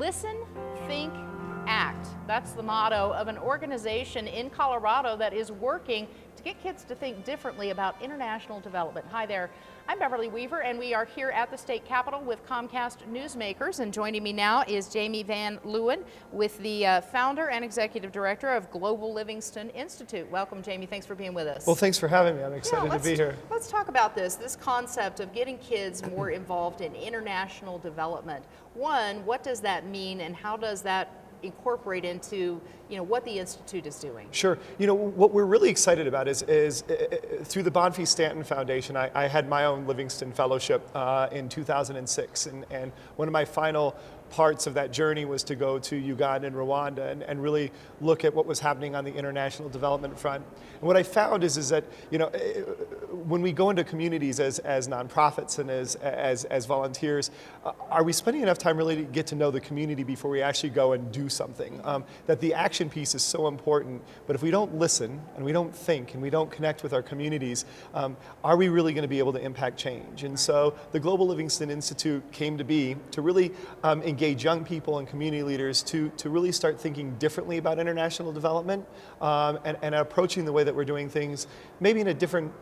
Listen, think, act. That's the motto of an organization in Colorado that is working to get kids to think differently about international development. Hi there, I'm Beverly Weaver, and we are here at the state capitol with Comcast Newsmakers. And joining me now is Jamie Van Leeuwen, with the founder and executive director of Global Livingston Institute. Welcome, Jamie. Thanks for being with us. Well, thanks for having me. I'm excited to be here. Let's talk about this concept of getting kids more involved in international development. One, what does that mean, and how does that incorporate into what the Institute is doing? Sure. What we're really excited about is through the Bonfils Stanton Foundation, I had my own Livingston Fellowship in 2006, and one of my final parts of that journey was to go to Uganda and Rwanda and really look at what was happening on the international development front. And what I found is that when we go into communities as nonprofits and as volunteers, are we spending enough time really to get to know the community before we actually go and do something? That the action piece is so important, but if we don't listen and we don't think and we don't connect with our communities, are we really going to be able to impact change? And so the Global Livingston Institute came to be to really engage young people and community leaders to really start thinking differently about international development and approaching the way that we're doing things maybe in a different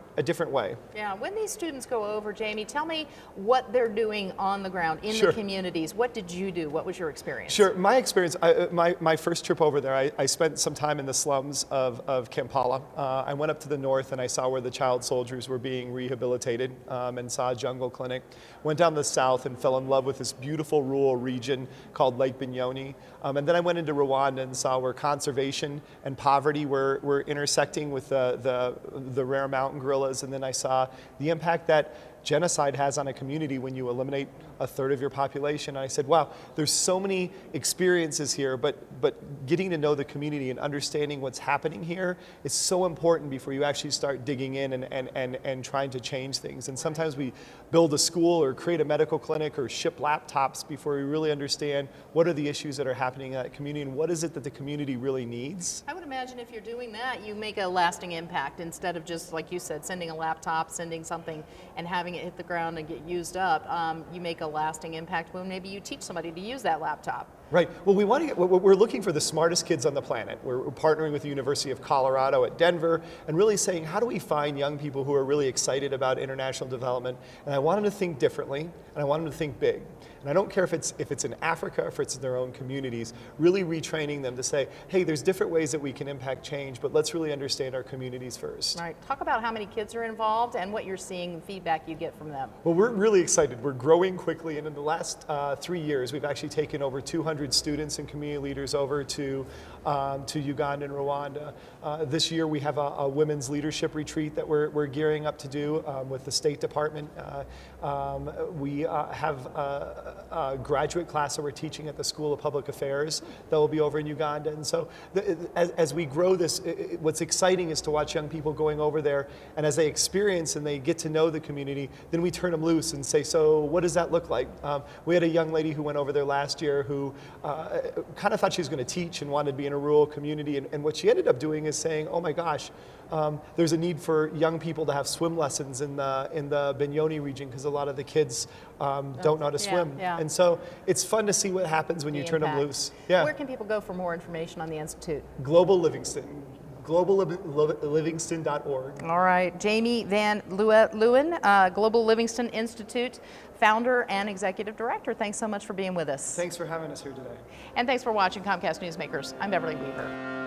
way. Yeah, when these students go over, Jamie, tell me what they're doing on the ground in the communities. What did you do? What was your experience? Sure, my experience, my first trip over there, I spent some time in the slums of Kampala. I went up to the north and I saw where the child soldiers were being rehabilitated and saw a jungle clinic. Went down the south and fell in love with this beautiful rural region called Lake Binyoni. And then I went into Rwanda and saw where conservation and poverty were intersecting with the rare mountain gorillas. And then I saw the impact that genocide has on a community when you eliminate a third of your population. And I said, wow, there's so many experiences here, but getting to know the community and understanding what's happening here is so important before you actually start digging in and trying to change things. And sometimes we build a school or create a medical clinic or ship laptops before we really understand what are the issues that are happening in that community and what is it that the community really needs. I would imagine if you're doing that, you make a lasting impact instead of just, like you said, sending a laptop, sending something and having it hit the ground and get used up. You make a lasting impact when maybe you teach somebody to use that laptop. Right. Well, we're looking for the smartest kids on the planet. We're partnering with the University of Colorado at Denver and really saying, how do we find young people who are really excited about international development? And I want them to think differently, and I want them to think big. And I don't care if it's in Africa or if it's in their own communities, really retraining them to say, hey, there's different ways that we can impact change, but let's really understand our communities first. All right. Talk about how many kids are involved and what you're seeing, the feedback you get from them. Well, we're really excited. We're growing quickly, and in the last 3 years, we've actually taken over 200 students and community leaders over to Uganda and Rwanda. This year we have a women's leadership retreat that we're gearing up to do with the State Department. We have a graduate class that we're teaching at the School of Public Affairs that will be over in Uganda. And so as we grow this, what's exciting is to watch young people going over there, and as they experience and they get to know the community, then we turn them loose and say, so what does that look like? We had a young lady who went over there last year who kind of thought she was going to teach and wanted to be in a rural community, and what she ended up doing is saying, oh my gosh, there's a need for young people to have swim lessons in the Binyoni region because a lot of the kids don't know how to swim. Yeah. And so it's fun to see what happens when you turn them loose. Yeah. Where can people go for more information on the Institute? Global Livingston. GlobalLivingston.org. All right, Jamie Van Leeuwen, Global Livingston Institute, founder and executive director. Thanks so much for being with us. Thanks for having us here today. And thanks for watching Comcast Newsmakers. I'm Beverly Weaver.